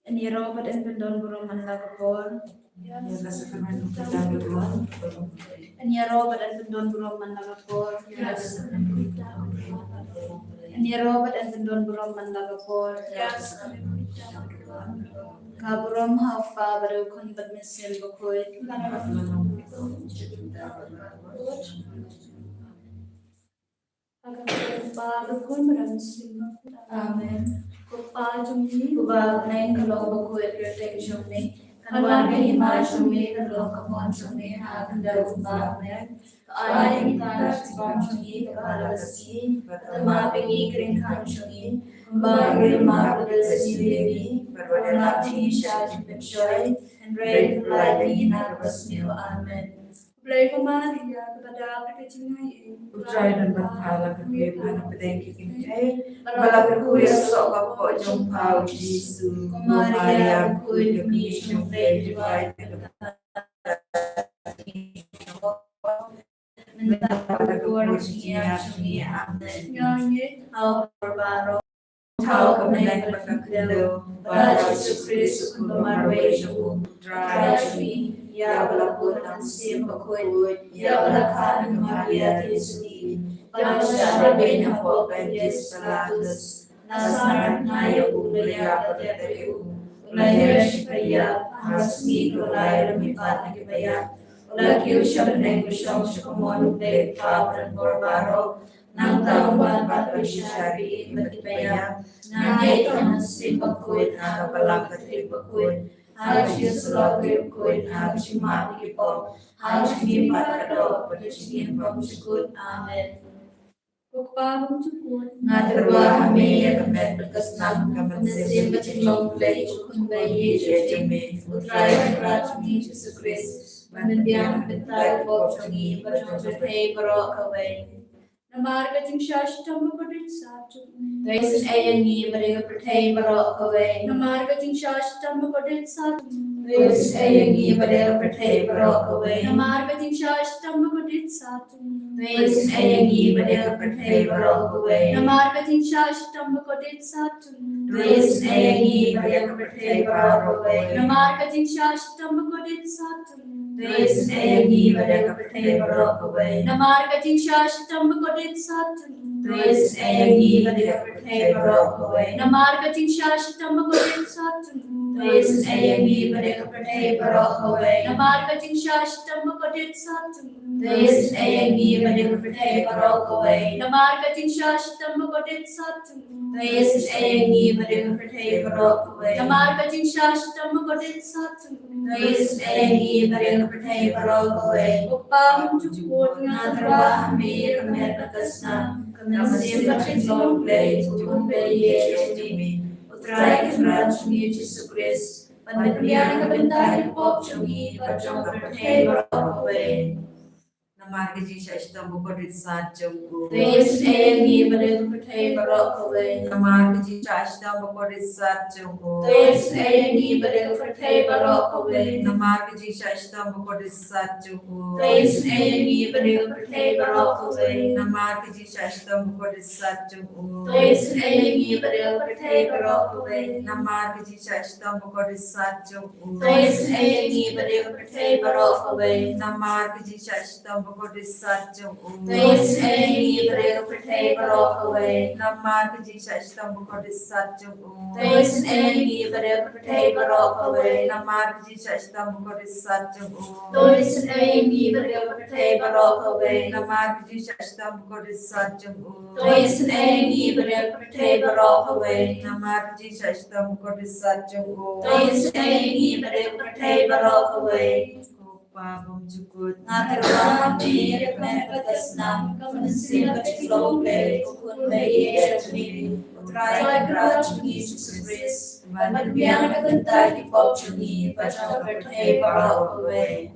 And ye Robert and Pendon Burum and Lagapore. And ye Robert and Pendon Burum and Lagapore. And ye Robert and Pendon Burum and Lagapore. Kaburum how far but kun but miss Silvercoit. Amen. Kuba neng kaloba ko ekrete jumne. Kanwan ke hima jumne kalo kamon jumne ha kandar kuba men. Ay kita sibam jumne kabalasi. Tama pengi kring kan jumne. Ba grima bedesi devi. Perwana tisha jumpechoy. And rain lightly na basmil. Amen. Play Maria kepada perkecingai Ujai dan berhala kegiatan pedeki kintai bala berkuya sok bapak jumpa Yesus Maria kuy demi jumpa divai mendapat berkuar cia nyanyi au berbaro tau kemenai berkendel pada Yesus Kristus kemarwai jumpa drajmi ya balapun ansim bakut ya balakan Maria Tisni balasya ben hapok benjes pelatus nasar naya ulaya patetu ulaya shikaya hasmi ulaya lemipat nakibaya ulaki ushabne kusham shukumon de kabran borbaro nang tawban patwishari bakibaya nangay kansim bakut nakabalak bakut Hajis logim kuin hajis mati kipo hajis patado pajis pamshukut amen. Bukpam cukut Ngaterwa hame kamet berkesnam Mesim bacilong play cukun bayi jemi Utrai rajmi Yesus Kristus Mendiang bentai bob changi bajong berhei barok away Namar bajing shashtam bakadit satu Daisin ayangi mereka berhei barok away Namar bajing shashtam bakadit satu Daisin ayangi mereka berhei barok away Namar bajing shashtam bakadit satu Daisin ayangi mereka berhei barok away Namar bajing shashtam bakadit satu Daisin ayangi mereka berhei barok away Namar bajing shashtam bakadit satu Daisin ayangi mereka berhei barok away Namar bajing shashtam bakadit satu Daisin ayangi mereka berhei barok away Namar bajing shashtam bakadit satu Daisin ayangi mereka berhei barok away Namar bajing shashtam bakadit satu Daisin ayangi mereka berhei barok away Namar bajing shashtam bakadit satu Daisin ayangi mereka berhei barok away Namar bajing shashtam bakadit satu Daisin ayangi mereka berhei barok away Upam cukut ngaterwa hamir mereka kesna Kemensim bacilong play cukun bayi jemi Utrai rajmi Yesus Kristus Pendiang kebentai pop cungi bajong berhei barok away Namar ke Jesus tambah kodit sajungku. Daisin ayangi mereka berhei barok away Namar ke Jesus tambah kodit sajungku. Daisin ayangi mereka berhei barok away Namar ke Jesus tambah kodit sajungku. Daisin ayangi mereka berhei barok away Namar ke Jesus tambah kodit sajungku. Daisin ayangi mereka berhei barok away Namar ke Jesus tambah kodit sajungku. Daisin ayangi mereka berhei barok away Namar ke Jesus tambah kodit sajungku. Daisin ayangi mereka berhei barok away Namar ke Jesus tambah kodit sajungku. Daisin ayangi mereka berhei barok away Namar ke Jesus tambah kodit sajungku. Daisin ayangi mereka berhei barok away Namar ke Jesus tambah kodit sajungku. Daisin ayangi mereka berhei barok away Namar ke Jesus tambah kodit sajungku. Daisin ayangi mereka berhei barok away Kopa bumjukut Ngaterwa hamir mereka kesna Kemensim bacilong play cukun bayi jemi Utrai rajmi Yesus Kristus Pendiang kebentai pop cungi bajong berhei barok away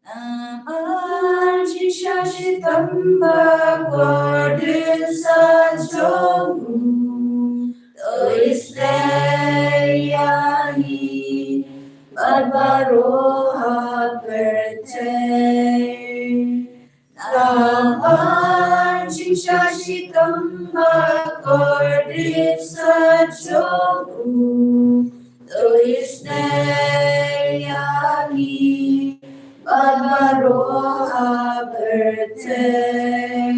Aji shashi tamba kodit sajongku Tois leyahi Barbaroha bertei Aji shashi tamba kodit sajongku isneyani Barbaroha birthday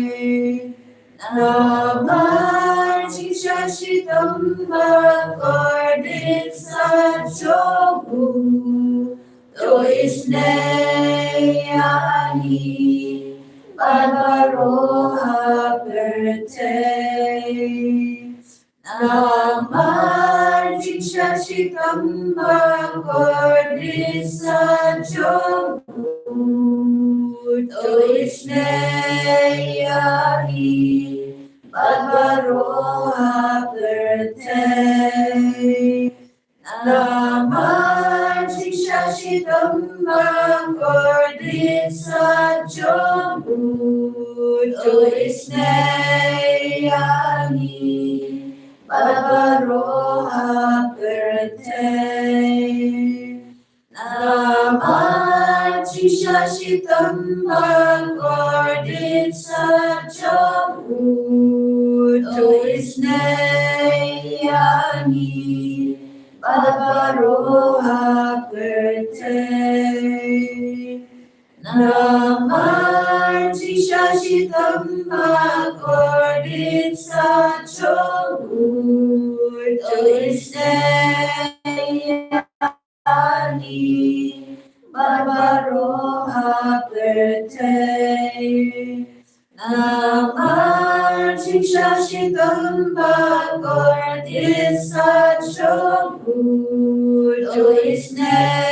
Namar Shashitam Bakordit Sachogu To isneyani Barbaroha birthday Namar Shashitam Bakordit Sachogu To isneyani Barbaroha birthday Namar Shashitam Bakordit Sachogu To isneyani Barbaroha birthday Namar Shashitam Bakordit Sachogu To isneyani Barbaroha birthday Namar Shashitam Bakordit Sachogu To isneyani Barbaroha birthday Namar Shashitam Bakordit Sachogu To isneyani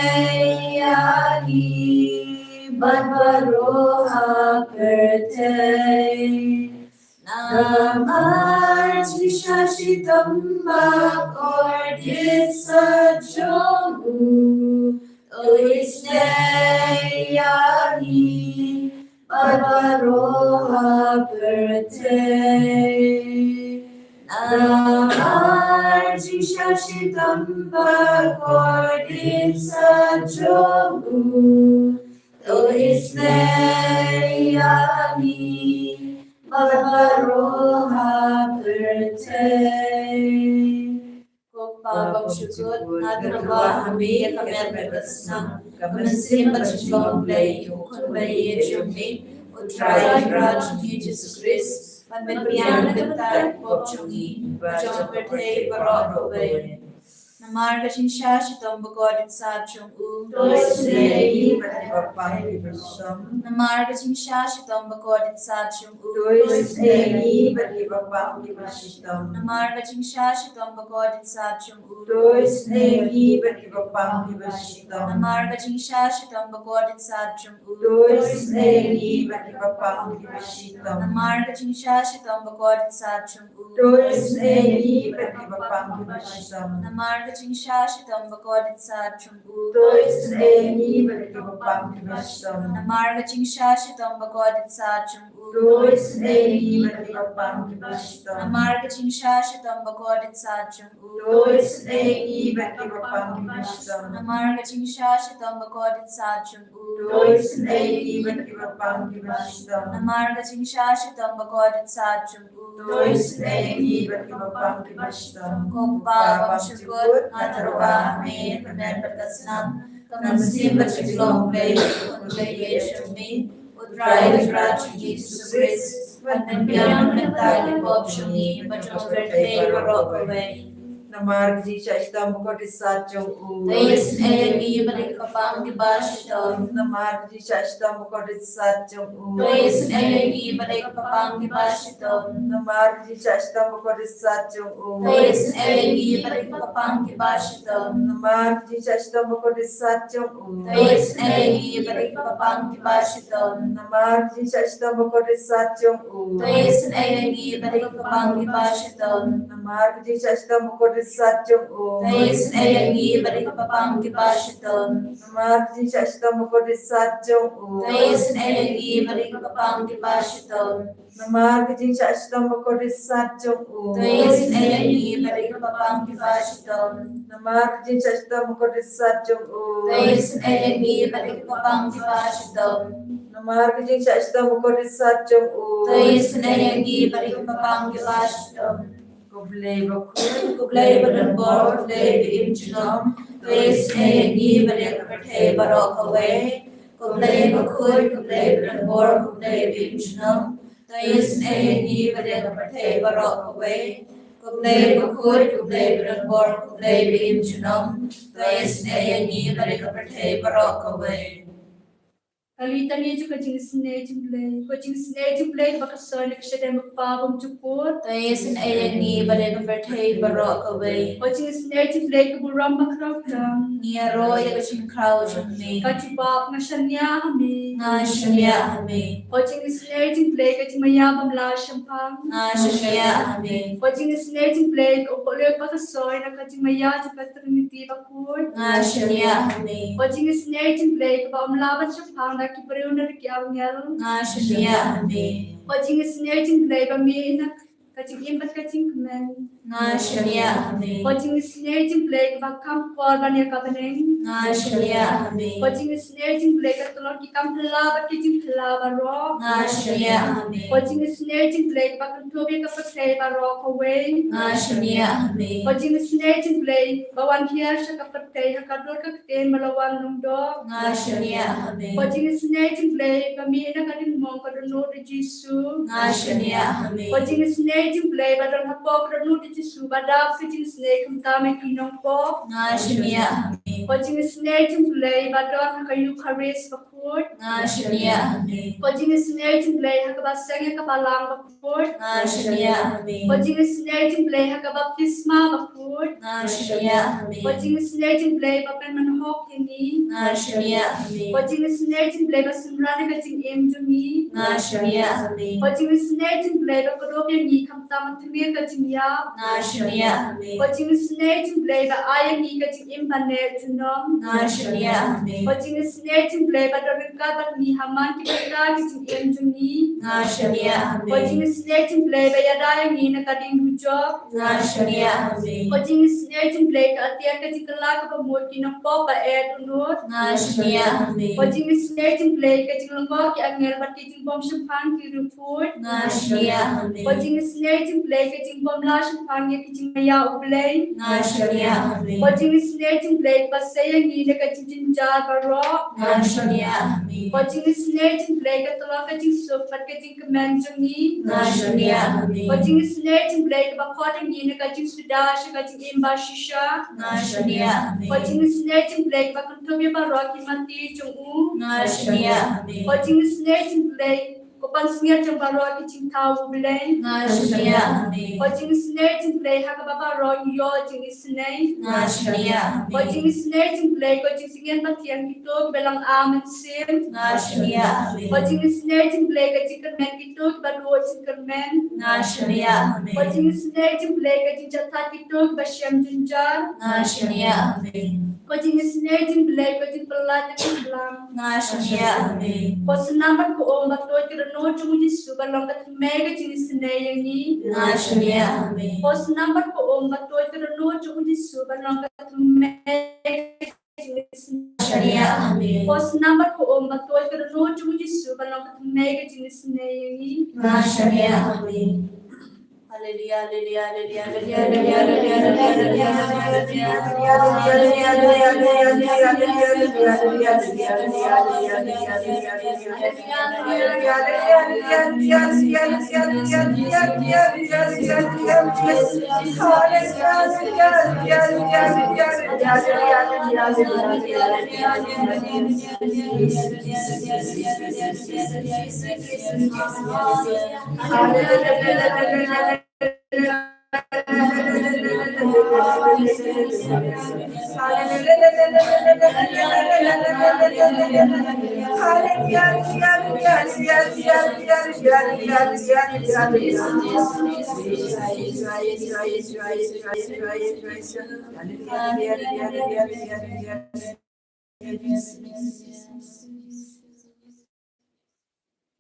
Barbaroha birthday Namar Shashitam Bakordit Sachogu To isneyani Barbaroha birthday Namar Shashitam Bakordit Sachogu To isneyani Barbaroha birthday Babam syukur Nadrawa Hami Kamer Berkesna Kemensim berjumpa Lay Hukun Bayi Jumni Utrai Raj Jesus Christ Panbenbian Bentai Bobchungi Bajon Bertei Barok Obey Namar Gachin Shashitam Bagodit Sachung U Doisnei Bapang Bersam Namar Gachin Shashitam Bagodit Sachung U Doisnei Bapang Bersam Namar Gachin Shashitam Bagodit Sachung U Doisnei Bapang Bersam Namar Gachin Shashitam Bagodit Sachung U Doisnei Bapang Bersam Namar Gachin Shashitam Bagodit Sachung U Doisnei Bapang Bersam Namar Gachin Shashitam Bagodit Sachung U Doisnei Bapang Bersam Namar Gachin Shashitam Bagodit Sachung U Doisnei Bapang Bersam Namar Gachin Shashitam Bagodit Sachung U Doisnei Bapang Bersam Namar Gachin Shashitam Bagodit Sachung U Doisnei Bapang Bersam Namar Gachin Shashitam Bagodit Sachung U Doisnei Bapang Bersam Babam syukur Nadrawa Hami Kamer Berkesna Kemensim berjumpa Lay Hukun Bayi Jumni Utrai Raj Jesus Christ Panbenbian Bentai Bobchungi Bajon Bertei Barok Obey Namar Shashitam Bakordit Sachogu Tais Egi Balik Kapang Gibashitam Namar Shashitam Bakordit Sachogu Tais Egi Balik Kapang Gibashitam Namar Shashitam Bakordit Sachogu Tais Egi Balik Kapang Gibashitam Namar Shashitam Bakordit Sachogu Tais Egi Balik Kapang Gibashitam Namar Shashitam Bakordit Sachogu Tais Egi Balik Kapang Gibashitam Namar Shashitam Bakordit Sachogu Tais Egi Balik Kapang Gibashitam Namar Shashitam Bakordit Sachogu Tais Egi Balik Kapang Gibashitam Namar Shashitam Bakordit Sachogu Tais Egi Balik Kapang Gibashitam Namar Shashitam Bakordit Sachogu Tais Egi Balik Kapang Gibashitam Namar Shashitam Bakordit Sachogu Tais Egi Balik Kapang Gibashitam Kublai Bakul Kublai Badan Bor Kublai Biim Jinom Tois ni balik berthe barok away. Kublai bakut kublai berbor kublai bimjnam. Tois ni balik berthe barok away. Kublai bakut kublai berbor kublai bimjnam. Tois ni balik berthe barok away. Kali tani juga jenis snake play bakasan kesedem pabum cukur. Tois ni balik berthe barok away. Jenis snake play keburam bakrautam. Nia roy kachin krau chumni. Kacibab ngasanya hami. Na shania hami. Jenis snake play kacimayabam la shampang. Na shania hami. Jenis snake play kopolek bakasoy na kacimaya jupaterniti bakut. Na shania hami. Jenis snake play kabamlaban shampang na kiperuna kiawnyal. Na shania hami. Jenis snake play kami na kacing imbat kacing kemen. Na shania hami. Jenis snake play bakam korban ya kabeneng. Na shania hami. Jenis snake play katulon kikam pelaba kicing pelaba ro. Na shania hami. Jenis snake play bakam tobi kapatay baro kaway. Na shania hami. Jenis snake play bawan hiar sa kapatay hakador kakten malawan lungdo. Na shania hami. Jenis snake play kami na kadin mong kadono de Jisu. Na shania hami. Jenis snake play badon hapok kadono de Jisu badap jenis snake mtame kinong po. Na shania hami. Jenis snake play badon kayu karis bakut. Na shania hami. Jenis snake play hakabasang kapalang bakut. Na shania hami. Jenis snake play hakabaptisma bakut. Na shania hami. Jenis snake play bapen manhok ini. Na shania hami. Jenis snake play basimrani kacing emjumi. Na shania hami. Jenis snake play bakodop yang ni kamta matemir kacing ya. Na shania hami. Jenis snake play ba ayam ni kacing impane junom. Na shania hami. Jenis snake play ba dorengkat ni haman kita kacing emjumi. Na shania hami. Jenis snake play ba yadaya ni nakading hujok. Na shania hami. Jenis snake play ka atia kacing kelak pemut kinampo ba unut. Na shania hami. Jenis snake play kacing lengok yang angel bat kacing bom sempang kiruput. Na shania hami. Jenis snake play kacing bom la sempang ya kacing maya ublay. Na shania hami. Jenis snake play pasaya ni na kacing jinjar barok. Na shania hami. Jenis snake play katolong kacing sup bat kacing kemenjung ni. Na shania hami. Jenis snake play bakot yang ni na kacing sudah kacing imba shisha. Na shania hami. Jenis snake play bakuntum ya barok mati jungu. Na shania hami. Jenis snake play kopan singa jang barok kacing tahu belay. Na shania hami. Jenis snake play hakababa ro yo jenis snake. Na shania hami. Jenis snake play kacing singa matian gitu belang amen sim. Na shania hami. Jenis snake play kacing kermen gitu badu kacing kermen. Na shania hami. Jenis snake play kacing jatat gitu basyam junjar. Na shania hami. Jenis snake play kacing pelat yang belang. Na shania hami. Senambat ko ombak to kirano chung Jisu balong kat mega jenis snake yang ni. Na shania hami. Senambat ko ombak to kirano chung Jisu balong kat mega jenis Shania hami. Senambat ko ombak to kirano chung Jisu balong kat mega jenis snake yang ni. Na shania hami. Hallelujah, hallelujah, hallelujah, hallelujah, hallelujah,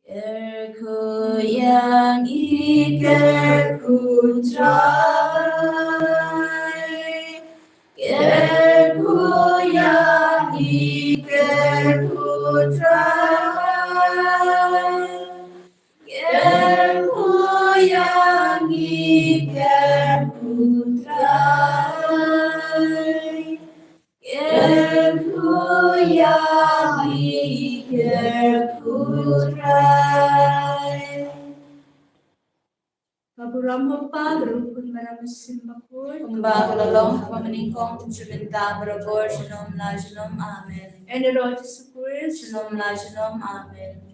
Kerku yang ikerku try, kerku yang ikerku try, kerku yang ikerku try, berkurai. Kaburamo Padre, kun maramusim bakul. Kembang lolong pemeningkong tujuh berabor shalom la shalom amen. Ene roja supur. Shalom la shalom amen.